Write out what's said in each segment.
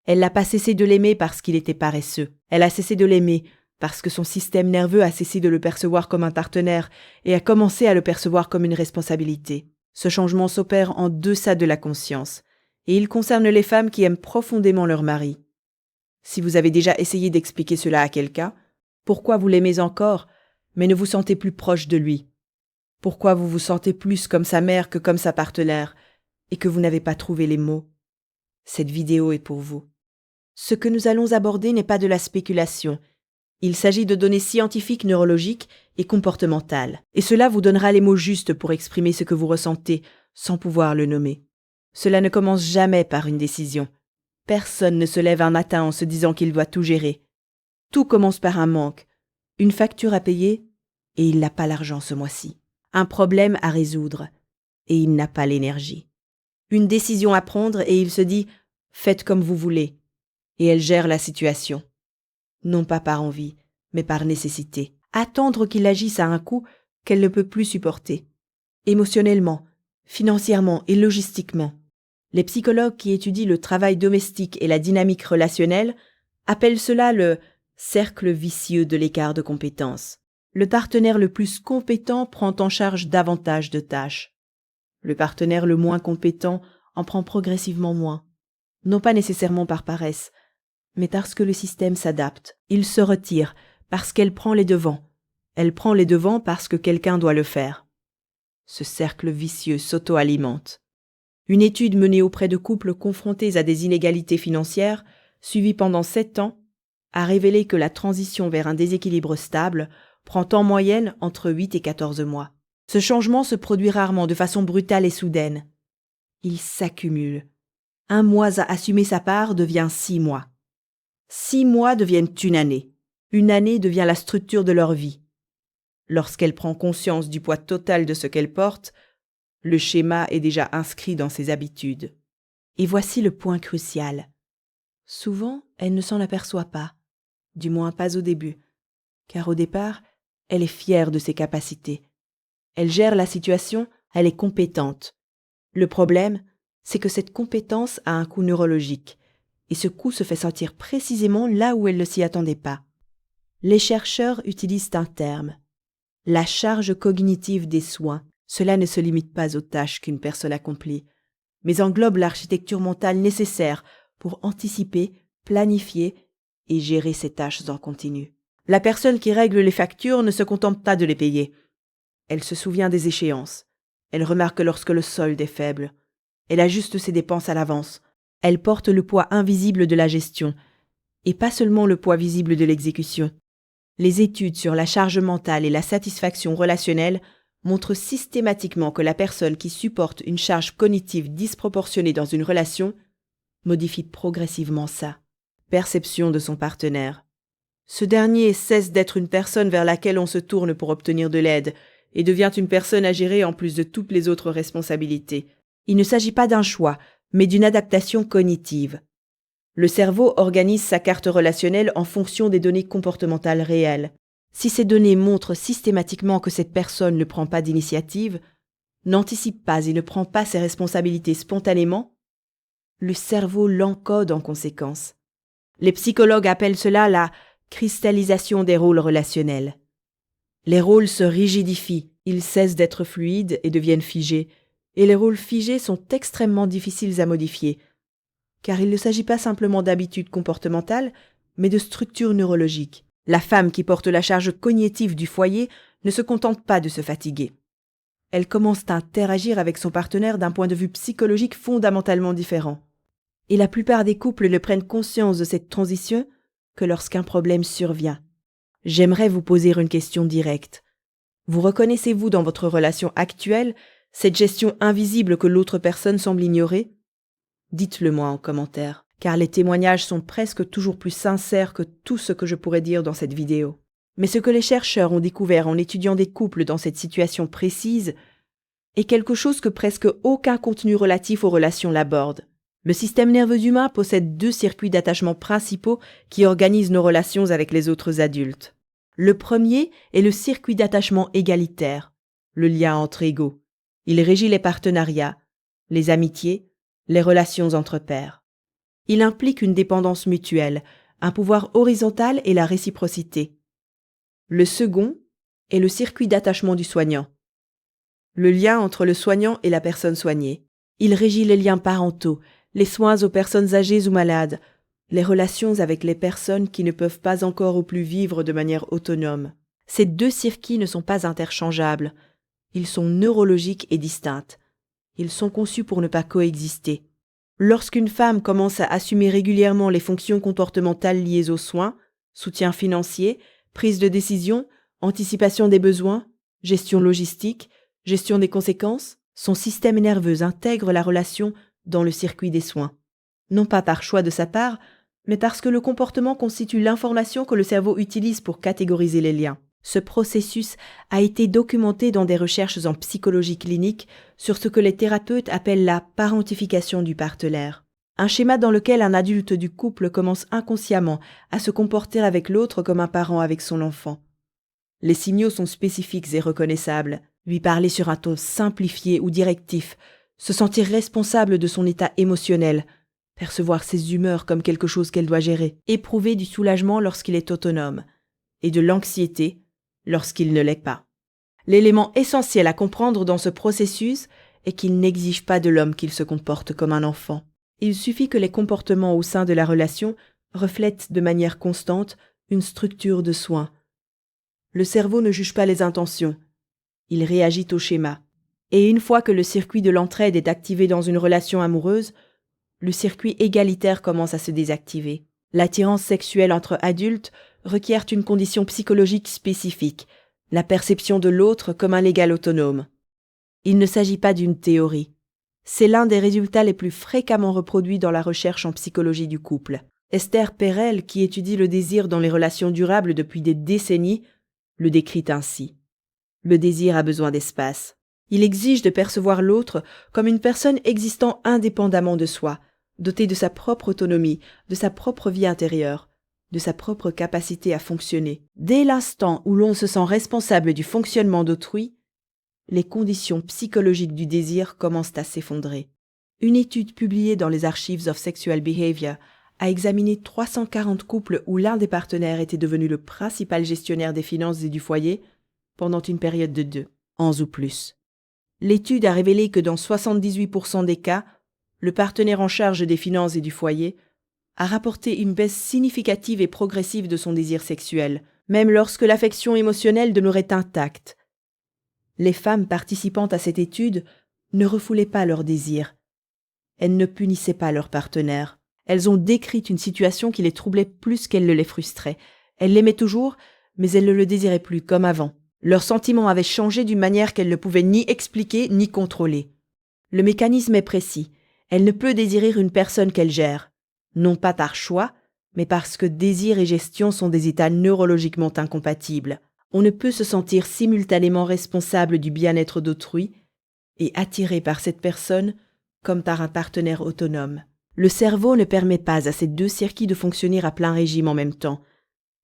Elle n'a pas cessé de l'aimer parce qu'il était paresseux. Elle a cessé de l'aimer parce que son système nerveux a cessé de le percevoir comme un partenaire et a commencé à le percevoir comme une responsabilité. Ce changement s'opère en deçà de la conscience, et il concerne les femmes qui aiment profondément leur mari. Si vous avez déjà essayé d'expliquer cela à quelqu'un, pourquoi vous l'aimez encore, mais ne vous sentez plus proche de lui? Pourquoi vous vous sentez plus comme sa mère que comme sa partenaire, et que vous n'avez pas trouvé les mots? Cette vidéo est pour vous. Ce que nous allons aborder n'est pas de la spéculation. Il s'agit de données scientifiques, neurologiques et comportementales. Et cela vous donnera les mots justes pour exprimer ce que vous ressentez sans pouvoir le nommer. Cela ne commence jamais par une décision. Personne ne se lève un matin en se disant qu'il doit tout gérer. Tout commence par un manque, une facture à payer, et il n'a pas l'argent ce mois-ci. Un problème à résoudre, et il n'a pas l'énergie. Une décision à prendre, et il se dit « faites comme vous voulez », et elle gère la situation. Non pas par envie, mais par nécessité. Attendre qu'il agisse à un coût qu'elle ne peut plus supporter. Émotionnellement, financièrement et logistiquement. Les psychologues qui étudient le travail domestique et la dynamique relationnelle appellent cela le cercle vicieux de l'écart de compétences. Le partenaire le plus compétent prend en charge davantage de tâches. Le partenaire le moins compétent en prend progressivement moins. Non pas nécessairement par paresse, mais parce que le système s'adapte. Il se retire parce qu'elle prend les devants. Elle prend les devants parce que quelqu'un doit le faire. Ce cercle vicieux s'auto-alimente. Une étude menée auprès de couples confrontés à des inégalités financières, suivie pendant 7 ans, a révélé que la transition vers un déséquilibre stable prend en moyenne entre 8 et 14 mois. Ce changement se produit rarement de façon brutale et soudaine. Il s'accumule. 1 mois à assumer sa part devient 6 mois. 6 mois deviennent une année. Une année devient la structure de leur vie. Lorsqu'elle prend conscience du poids total de ce qu'elle porte, le schéma est déjà inscrit dans ses habitudes. Et voici le point crucial. Souvent, elle ne s'en aperçoit pas, du moins pas au début, car au départ, elle est fière de ses capacités. Elle gère la situation, elle est compétente. Le problème, c'est que cette compétence a un coût neurologique, et ce coût se fait sentir précisément là où elle ne s'y attendait pas. Les chercheurs utilisent un terme, la charge cognitive des soins. Cela ne se limite pas aux tâches qu'une personne accomplit, mais englobe l'architecture mentale nécessaire pour anticiper, planifier et gérer ces tâches en continu. La personne qui règle les factures ne se contente pas de les payer. Elle se souvient des échéances. Elle remarque lorsque le solde est faible. Elle ajuste ses dépenses à l'avance. Elle porte le poids invisible de la gestion, et pas seulement le poids visible de l'exécution. Les études sur la charge mentale et la satisfaction relationnelle montrent systématiquement que la personne qui supporte une charge cognitive disproportionnée dans une relation modifie progressivement sa perception de son partenaire. Ce dernier cesse d'être une personne vers laquelle on se tourne pour obtenir de l'aide et devient une personne à gérer en plus de toutes les autres responsabilités. Il ne s'agit pas d'un choix, mais d'une adaptation cognitive. Le cerveau organise sa carte relationnelle en fonction des données comportementales réelles. Si ces données montrent systématiquement que cette personne ne prend pas d'initiative, n'anticipe pas et ne prend pas ses responsabilités spontanément, le cerveau l'encode en conséquence. Les psychologues appellent cela la cristallisation des rôles relationnels. Les rôles se rigidifient, ils cessent d'être fluides et deviennent figés, et les rôles figés sont extrêmement difficiles à modifier, car il ne s'agit pas simplement d'habitudes comportementales, mais de structures neurologiques. La femme qui porte la charge cognitive du foyer ne se contente pas de se fatiguer. Elle commence à interagir avec son partenaire d'un point de vue psychologique fondamentalement différent. Et la plupart des couples ne prennent conscience de cette transition que lorsqu'un problème survient. J'aimerais vous poser une question directe. Vous reconnaissez-vous dans votre relation actuelle cette gestion invisible que l'autre personne semble ignorer ? Dites-le moi en commentaire, car les témoignages sont presque toujours plus sincères que tout ce que je pourrais dire dans cette vidéo. Mais ce que les chercheurs ont découvert en étudiant des couples dans cette situation précise est quelque chose que presque aucun contenu relatif aux relations l'aborde. Le système nerveux humain possède 2 circuits d'attachement principaux qui organisent nos relations avec les autres adultes. Le premier est le circuit d'attachement égalitaire, le lien entre égaux. Il régit les partenariats, les amitiés, les relations entre pairs. Il implique une dépendance mutuelle, un pouvoir horizontal et la réciprocité. Le second est le circuit d'attachement du soignant. Le lien entre le soignant et la personne soignée. Il régit les liens parentaux, les soins aux personnes âgées ou malades, les relations avec les personnes qui ne peuvent pas encore ou plus vivre de manière autonome. Ces deux circuits ne sont pas interchangeables. Ils sont neurologiques et distincts. Ils sont conçus pour ne pas coexister. Lorsqu'une femme commence à assumer régulièrement les fonctions comportementales liées aux soins, soutien financier, prise de décision, anticipation des besoins, gestion logistique, gestion des conséquences, son système nerveux intègre la relation dans le circuit des soins. Non pas par choix de sa part, mais parce que le comportement constitue l'information que le cerveau utilise pour catégoriser les liens. Ce processus a été documenté dans des recherches en psychologie clinique sur ce que les thérapeutes appellent la parentification du partenaire. Un schéma dans lequel un adulte du couple commence inconsciemment à se comporter avec l'autre comme un parent avec son enfant. Les signaux sont spécifiques et reconnaissables. Lui parler sur un ton simplifié ou directif, se sentir responsable de son état émotionnel, percevoir ses humeurs comme quelque chose qu'elle doit gérer, éprouver du soulagement lorsqu'il est autonome, et de l'anxiété lorsqu'il ne l'est pas. L'élément essentiel à comprendre dans ce processus est qu'il n'exige pas de l'homme qu'il se comporte comme un enfant. Il suffit que les comportements au sein de la relation reflètent de manière constante une structure de soins. Le cerveau ne juge pas les intentions, il réagit au schéma. Et une fois que le circuit de l'entraide est activé dans une relation amoureuse, le circuit égalitaire commence à se désactiver. L'attirance sexuelle entre adultes requiert une condition psychologique spécifique, la perception de l'autre comme un égal autonome. Il ne s'agit pas d'une théorie. C'est l'un des résultats les plus fréquemment reproduits dans la recherche en psychologie du couple. Esther Perel, qui étudie le désir dans les relations durables depuis des décennies, le décrit ainsi. Le désir a besoin d'espace. Il exige de percevoir l'autre comme une personne existant indépendamment de soi, dotée de sa propre autonomie, de sa propre vie intérieure, de sa propre capacité à fonctionner. Dès l'instant où l'on se sent responsable du fonctionnement d'autrui, les conditions psychologiques du désir commencent à s'effondrer. Une étude publiée dans les Archives of Sexual Behavior a examiné 340 couples où l'un des partenaires était devenu le principal gestionnaire des finances et du foyer pendant une période de 2 ans ou plus. L'étude a révélé que dans 78% des cas, le partenaire en charge des finances et du foyer a rapporté une baisse significative et progressive de son désir sexuel, même lorsque l'affection émotionnelle demeurait intacte. Les femmes participant à cette étude ne refoulaient pas leur désir. Elles ne punissaient pas leur partenaire. Elles ont décrit une situation qui les troublait plus qu'elle ne les frustrait. Elles l'aimaient toujours, mais elles ne le désiraient plus comme avant. Leurs sentiments avaient changé d'une manière qu'elles ne pouvaient ni expliquer ni contrôler. Le mécanisme est précis. Elle ne peut désirer une personne qu'elle gère, non pas par choix, mais parce que désir et gestion sont des états neurologiquement incompatibles. On ne peut se sentir simultanément responsable du bien-être d'autrui et attiré par cette personne comme par un partenaire autonome. Le cerveau ne permet pas à ces deux circuits de fonctionner à plein régime en même temps.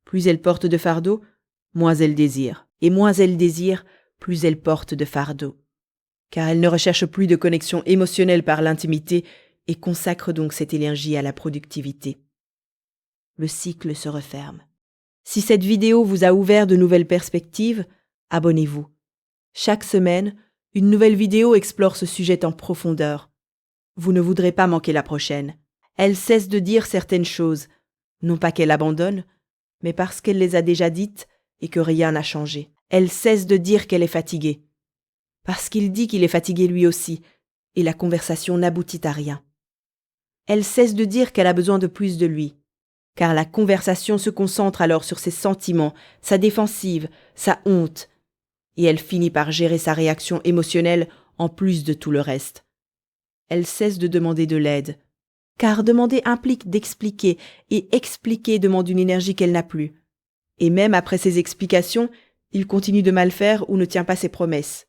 Plus elle porte de fardeau, moins elle désire. Et moins elle désire, plus elle porte de fardeau. Car elle ne recherche plus de connexion émotionnelle par l'intimité et consacre donc cette énergie à la productivité. Le cycle se referme. Si cette vidéo vous a ouvert de nouvelles perspectives, abonnez-vous. Chaque semaine, une nouvelle vidéo explore ce sujet en profondeur. Vous ne voudrez pas manquer la prochaine. Elle cesse de dire certaines choses, non pas qu'elle abandonne, mais parce qu'elle les a déjà dites et que rien n'a changé. Elle cesse de dire qu'elle est fatiguée, parce qu'il dit qu'il est fatigué lui aussi, et la conversation n'aboutit à rien. Elle cesse de dire qu'elle a besoin de plus de lui, car la conversation se concentre alors sur ses sentiments, sa défensive, sa honte, et elle finit par gérer sa réaction émotionnelle en plus de tout le reste. Elle cesse de demander de l'aide, car demander implique d'expliquer, et expliquer demande une énergie qu'elle n'a plus. Et même après ses explications, il continue de mal faire ou ne tient pas ses promesses.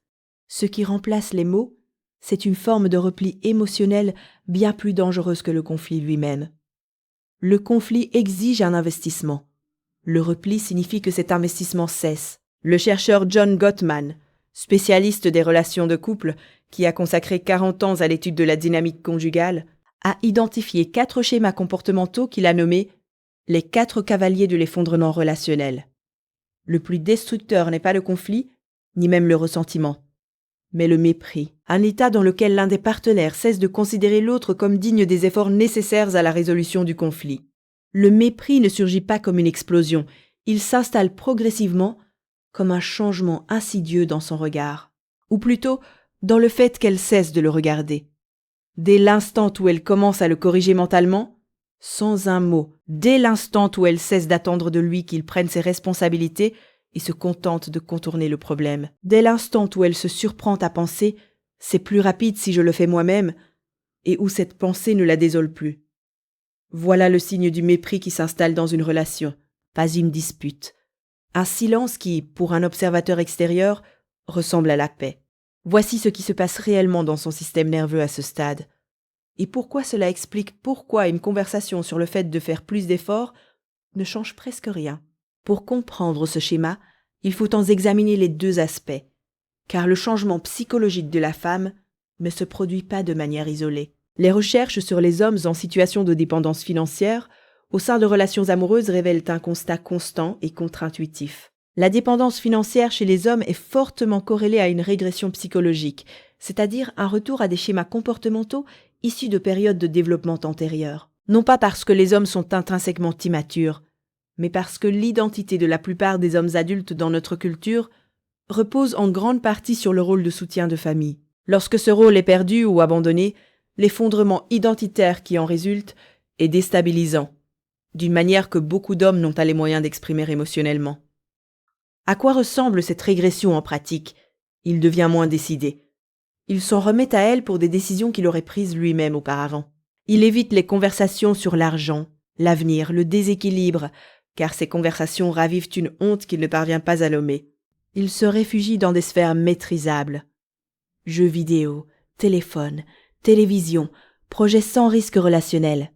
Ce qui remplace les mots, c'est une forme de repli émotionnel bien plus dangereuse que le conflit lui-même. Le conflit exige un investissement. Le repli signifie que cet investissement cesse. Le chercheur John Gottman, spécialiste des relations de couple, qui a consacré 40 ans à l'étude de la dynamique conjugale, a identifié 4 schémas comportementaux qu'il a nommés les 4 cavaliers de l'effondrement relationnel. Le plus destructeur n'est pas le conflit, ni même le ressentiment, mais le mépris, un état dans lequel l'un des partenaires cesse de considérer l'autre comme digne des efforts nécessaires à la résolution du conflit. Le mépris ne surgit pas comme une explosion, il s'installe progressivement comme un changement insidieux dans son regard, ou plutôt dans le fait qu'elle cesse de le regarder. Dès l'instant où elle commence à le corriger mentalement, sans un mot, dès l'instant où elle cesse d'attendre de lui qu'il prenne ses responsabilités et se contente de contourner le problème, dès l'instant où elle se surprend à penser « c'est plus rapide si je le fais moi-même » et où cette pensée ne la désole plus. Voilà le signe du mépris qui s'installe dans une relation, pas une dispute. Un silence qui, pour un observateur extérieur, ressemble à la paix. Voici ce qui se passe réellement dans son système nerveux à ce stade. Et pourquoi cela explique pourquoi une conversation sur le fait de faire plus d'efforts ne change presque rien. Pour comprendre ce schéma, il faut en examiner les 2 aspects, car le changement psychologique de la femme ne se produit pas de manière isolée. Les recherches sur les hommes en situation de dépendance financière au sein de relations amoureuses révèlent un constat constant et contre-intuitif. La dépendance financière chez les hommes est fortement corrélée à une régression psychologique, c'est-à-dire un retour à des schémas comportementaux issus de périodes de développement antérieures. Non pas parce que les hommes sont intrinsèquement immatures, mais parce que l'identité de la plupart des hommes adultes dans notre culture repose en grande partie sur le rôle de soutien de famille. Lorsque ce rôle est perdu ou abandonné, l'effondrement identitaire qui en résulte est déstabilisant, d'une manière que beaucoup d'hommes n'ont pas les moyens d'exprimer émotionnellement. À quoi ressemble cette régression en pratique ? Il devient moins décidé. Il s'en remet à elle pour des décisions qu'il aurait prises lui-même auparavant. Il évite les conversations sur l'argent, l'avenir, le déséquilibre, car ces conversations ravivent une honte qu'il ne parvient pas à nommer. Il se réfugie dans des sphères maîtrisables. Jeux vidéo, téléphone, télévision, projets sans risque relationnel.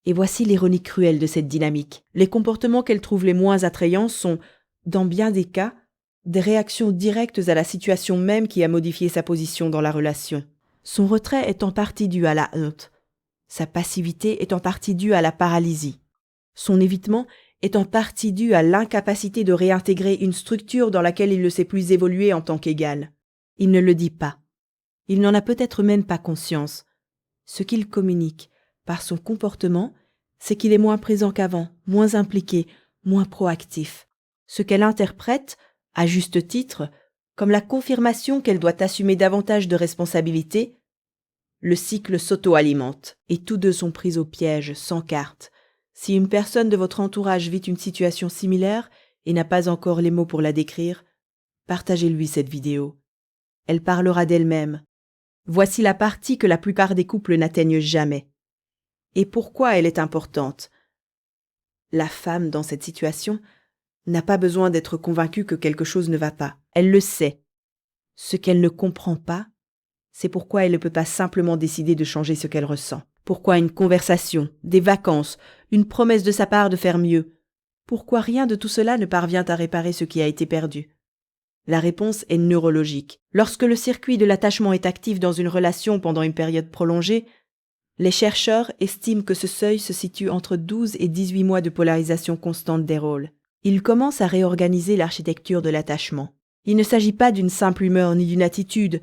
Et voici l'ironie cruelle de cette dynamique. Les comportements qu'elle trouve les moins attrayants sont, dans bien des cas, des réactions directes à la situation même qui a modifié sa position dans la relation. Son retrait est en partie dû à la honte. Sa passivité est en partie due à la paralysie. Son évitement est en partie dû à l'incapacité de réintégrer une structure dans laquelle il ne sait plus évoluer en tant qu'égal. Il ne le dit pas. Il n'en a peut-être même pas conscience. Ce qu'il communique, par son comportement, c'est qu'il est moins présent qu'avant, moins impliqué, moins proactif. Ce qu'elle interprète, à juste titre, comme la confirmation qu'elle doit assumer davantage de responsabilités, le cycle s'auto-alimente, et tous deux sont pris au piège, sans carte. Si une personne de votre entourage vit une situation similaire et n'a pas encore les mots pour la décrire, partagez-lui cette vidéo. Elle parlera d'elle-même. Voici la partie que la plupart des couples n'atteignent jamais. Et pourquoi elle est importante ? La femme, dans cette situation, n'a pas besoin d'être convaincue que quelque chose ne va pas. Elle le sait. Ce qu'elle ne comprend pas, c'est pourquoi elle ne peut pas simplement décider de changer ce qu'elle ressent. Pourquoi une conversation, des vacances, une promesse de sa part de faire mieux ? Pourquoi rien de tout cela ne parvient à réparer ce qui a été perdu ? La réponse est neurologique. Lorsque le circuit de l'attachement est actif dans une relation pendant une période prolongée, les chercheurs estiment que ce seuil se situe entre 12 et 18 mois de polarisation constante des rôles. Ils commencent à réorganiser l'architecture de l'attachement. Il ne s'agit pas d'une simple humeur ni d'une attitude,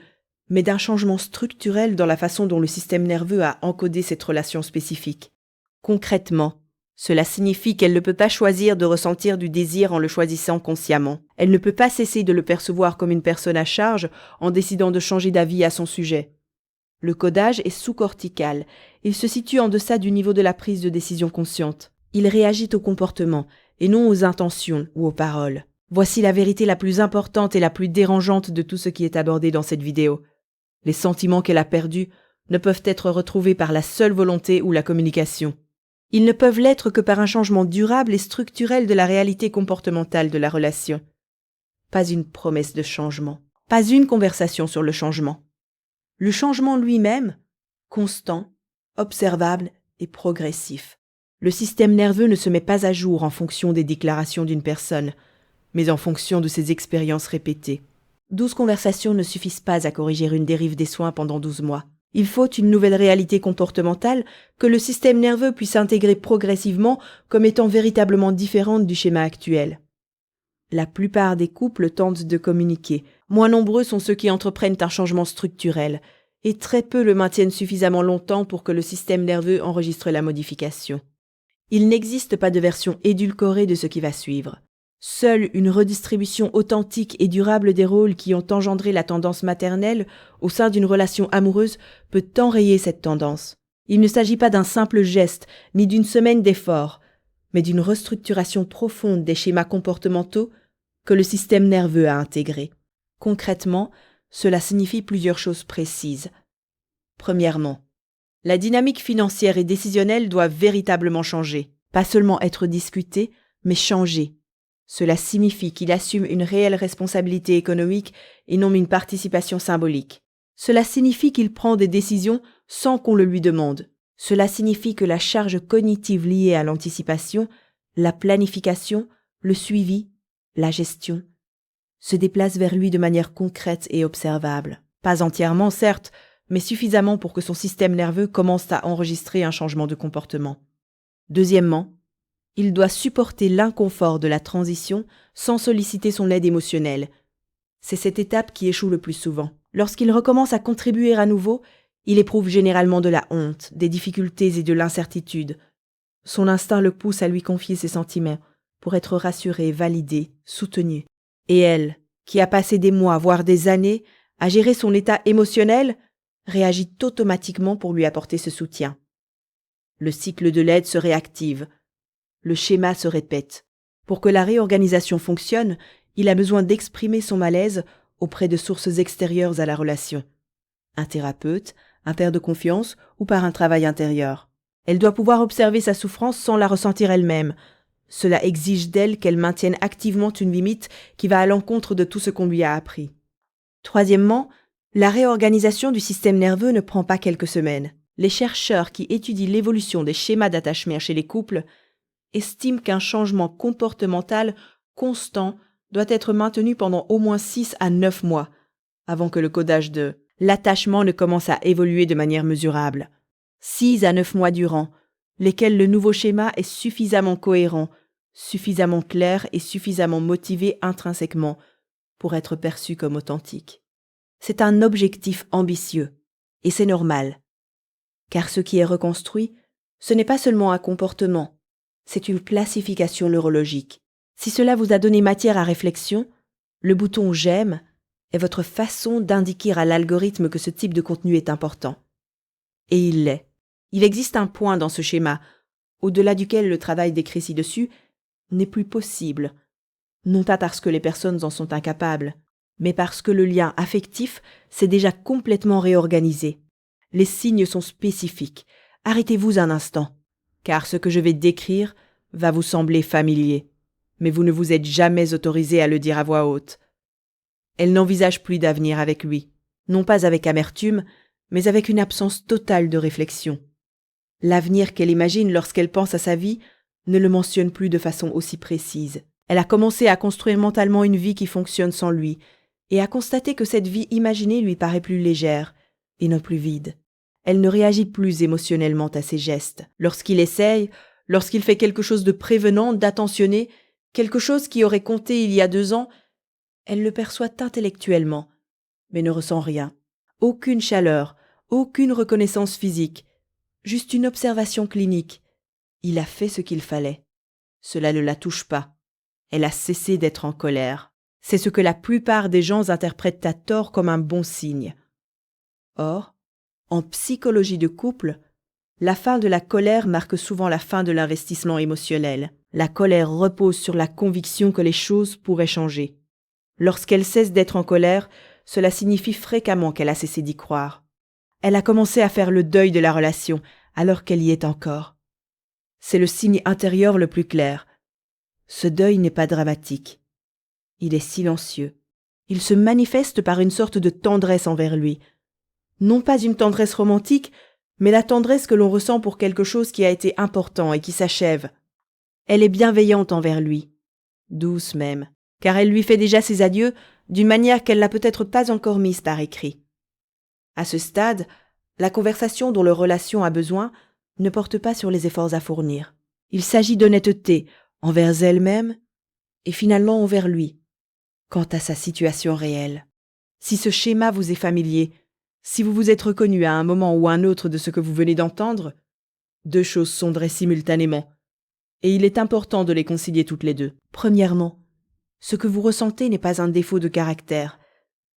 mais d'un changement structurel dans la façon dont le système nerveux a encodé cette relation spécifique. Concrètement, cela signifie qu'elle ne peut pas choisir de ressentir du désir en le choisissant consciemment. Elle ne peut pas cesser de le percevoir comme une personne à charge en décidant de changer d'avis à son sujet. Le codage est sous-cortical. Il se situe en deçà du niveau de la prise de décision consciente. Il réagit au comportement et non aux intentions ou aux paroles. Voici la vérité la plus importante et la plus dérangeante de tout ce qui est abordé dans cette vidéo. Les sentiments qu'elle a perdus ne peuvent être retrouvés par la seule volonté ou la communication. Ils ne peuvent l'être que par un changement durable et structurel de la réalité comportementale de la relation. Pas une promesse de changement, pas une conversation sur le changement. Le changement lui-même, constant, observable et progressif. Le système nerveux ne se met pas à jour en fonction des déclarations d'une personne, mais en fonction de ses expériences répétées. 12 conversations ne suffisent pas à corriger une dérive des soins pendant 12 mois. Il faut une nouvelle réalité comportementale que le système nerveux puisse intégrer progressivement comme étant véritablement différente du schéma actuel. La plupart des couples tentent de communiquer. Moins nombreux sont ceux qui entreprennent un changement structurel, et très peu le maintiennent suffisamment longtemps pour que le système nerveux enregistre la modification. Il n'existe pas de version édulcorée de ce qui va suivre. Seule une redistribution authentique et durable des rôles qui ont engendré la tendance maternelle au sein d'une relation amoureuse peut enrayer cette tendance. Il ne s'agit pas d'un simple geste, ni d'une semaine d'efforts, mais d'une restructuration profonde des schémas comportementaux que le système nerveux a intégrés. Concrètement, cela signifie plusieurs choses précises. Premièrement, la dynamique financière et décisionnelle doit véritablement changer, pas seulement être discutée, mais changer. Cela signifie qu'il assume une réelle responsabilité économique et non une participation symbolique. Cela signifie qu'il prend des décisions sans qu'on le lui demande. Cela signifie que la charge cognitive liée à l'anticipation, la planification, le suivi, la gestion, se déplace vers lui de manière concrète et observable. Pas entièrement, certes, mais suffisamment pour que son système nerveux commence à enregistrer un changement de comportement. Deuxièmement, il doit supporter l'inconfort de la transition sans solliciter son aide émotionnelle. C'est cette étape qui échoue le plus souvent. Lorsqu'il recommence à contribuer à nouveau, il éprouve généralement de la honte, des difficultés et de l'incertitude. Son instinct le pousse à lui confier ses sentiments pour être rassuré, validé, soutenu. Et elle, qui a passé des mois, voire des années, à gérer son état émotionnel, réagit automatiquement pour lui apporter ce soutien. Le cycle de l'aide se réactive. Le schéma se répète. Pour que la réorganisation fonctionne, il a besoin d'exprimer son malaise auprès de sources extérieures à la relation. Un thérapeute, un père de confiance ou par un travail intérieur. Elle doit pouvoir observer sa souffrance sans la ressentir elle-même. Cela exige d'elle qu'elle maintienne activement une limite qui va à l'encontre de tout ce qu'on lui a appris. Troisièmement, la réorganisation du système nerveux ne prend pas quelques semaines. Les chercheurs qui étudient l'évolution des schémas d'attachement chez les couples estiment qu'un changement comportemental constant doit être maintenu pendant au moins 6 à 9 mois, avant que le codage de l'attachement ne commence à évoluer de manière mesurable. 6 à 9 mois durant, lesquels le nouveau schéma est suffisamment cohérent, suffisamment clair et suffisamment motivé intrinsèquement pour être perçu comme authentique. C'est un objectif ambitieux, et c'est normal, car ce qui est reconstruit, ce n'est pas seulement un comportement, c'est une classification neurologique. Si cela vous a donné matière à réflexion, le bouton « J'aime » est votre façon d'indiquer à l'algorithme que ce type de contenu est important. Et il l'est. Il existe un point dans ce schéma, au-delà duquel le travail décrit ci-dessus n'est plus possible, non pas parce que les personnes en sont incapables, mais parce que le lien affectif s'est déjà complètement réorganisé. Les signes sont spécifiques. Arrêtez-vous un instant, car ce que je vais décrire va vous sembler familier, mais vous ne vous êtes jamais autorisé à le dire à voix haute. Elle n'envisage plus d'avenir avec lui, non pas avec amertume, mais avec une absence totale de réflexion. L'avenir qu'elle imagine lorsqu'elle pense à sa vie ne le mentionne plus de façon aussi précise. Elle a commencé à construire mentalement une vie qui fonctionne sans lui, et à constater que cette vie imaginée lui paraît plus légère, et non plus vide. Elle ne réagit plus émotionnellement à ses gestes. Lorsqu'il essaye, lorsqu'il fait quelque chose de prévenant, d'attentionné, quelque chose qui aurait compté il y a 2 ans, elle le perçoit intellectuellement, mais ne ressent rien. Aucune chaleur, aucune reconnaissance physique, juste une observation clinique. Il a fait ce qu'il fallait. Cela ne la touche pas. Elle a cessé d'être en colère. C'est ce que la plupart des gens interprètent à tort comme un bon signe. Or, en psychologie de couple, la fin de la colère marque souvent la fin de l'investissement émotionnel. La colère repose sur la conviction que les choses pourraient changer. Lorsqu'elle cesse d'être en colère, cela signifie fréquemment qu'elle a cessé d'y croire. Elle a commencé à faire le deuil de la relation, alors qu'elle y est encore. C'est le signe intérieur le plus clair. Ce deuil n'est pas dramatique. Il est silencieux. Il se manifeste par une sorte de tendresse envers lui. Non pas une tendresse romantique, mais la tendresse que l'on ressent pour quelque chose qui a été important et qui s'achève. Elle est bienveillante envers lui, douce même, car elle lui fait déjà ses adieux d'une manière qu'elle n'a peut-être pas encore mise par écrit. À ce stade, La conversation dont leur relation a besoin ne porte pas sur les efforts à fournir. Il s'agit d'honnêteté envers elle-même et finalement envers lui, quant à sa situation réelle. Si ce schéma vous est familier, si vous vous êtes reconnu à un moment ou un autre de ce que vous venez d'entendre, deux choses sont vraies simultanément, et il est important de les concilier toutes les deux. Premièrement, ce que vous ressentez n'est pas un défaut de caractère,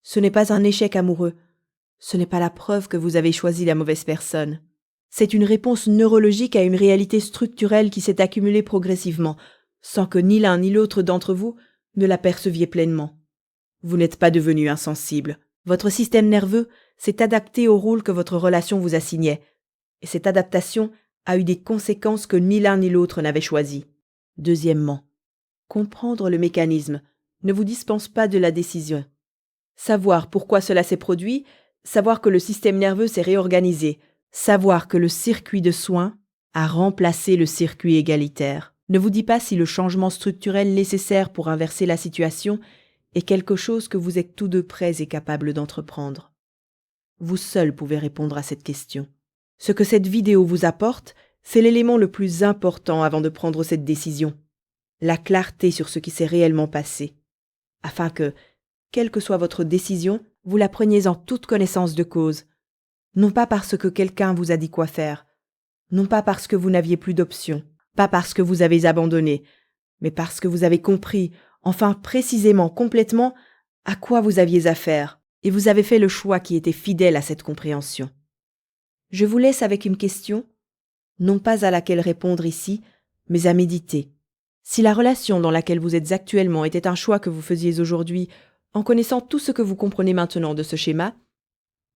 ce n'est pas un échec amoureux, ce n'est pas la preuve que vous avez choisi la mauvaise personne. C'est une réponse neurologique à une réalité structurelle qui s'est accumulée progressivement, sans que ni l'un ni l'autre d'entre vous ne la perceviez pleinement. Vous n'êtes pas devenu insensible. Votre système nerveux s'est adapté au rôle que votre relation vous assignait, et cette adaptation a eu des conséquences que ni l'un ni l'autre n'avait choisies. Deuxièmement, comprendre le mécanisme ne vous dispense pas de la décision. Savoir pourquoi cela s'est produit, savoir que le système nerveux s'est réorganisé, savoir que le circuit de soins a remplacé le circuit égalitaire, ne vous dit pas si le changement structurel nécessaire pour inverser la situation est quelque chose que vous êtes tous deux prêts et capables d'entreprendre. Vous seul pouvez répondre à cette question. Ce que cette vidéo vous apporte, c'est l'élément le plus important avant de prendre cette décision, la clarté sur ce qui s'est réellement passé, afin que, quelle que soit votre décision, vous la preniez en toute connaissance de cause, non pas parce que quelqu'un vous a dit quoi faire, non pas parce que vous n'aviez plus d'options, pas parce que vous avez abandonné, mais parce que vous avez compris, enfin précisément, complètement, à quoi vous aviez affaire, et vous avez fait le choix qui était fidèle à cette compréhension. Je vous laisse avec une question, non pas à laquelle répondre ici, mais à méditer. Si la relation dans laquelle vous êtes actuellement était un choix que vous faisiez aujourd'hui, en connaissant tout ce que vous comprenez maintenant de ce schéma,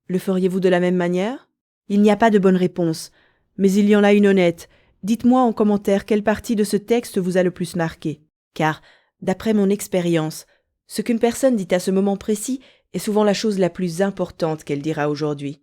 le feriez-vous de la même manière ? Il n'y a pas de bonne réponse, mais il y en a une honnête. Dites-moi en commentaire quelle partie de ce texte vous a le plus marqué. Car, d'après mon expérience, ce qu'une personne dit à ce moment précis est souvent la chose la plus importante qu'elle dira aujourd'hui.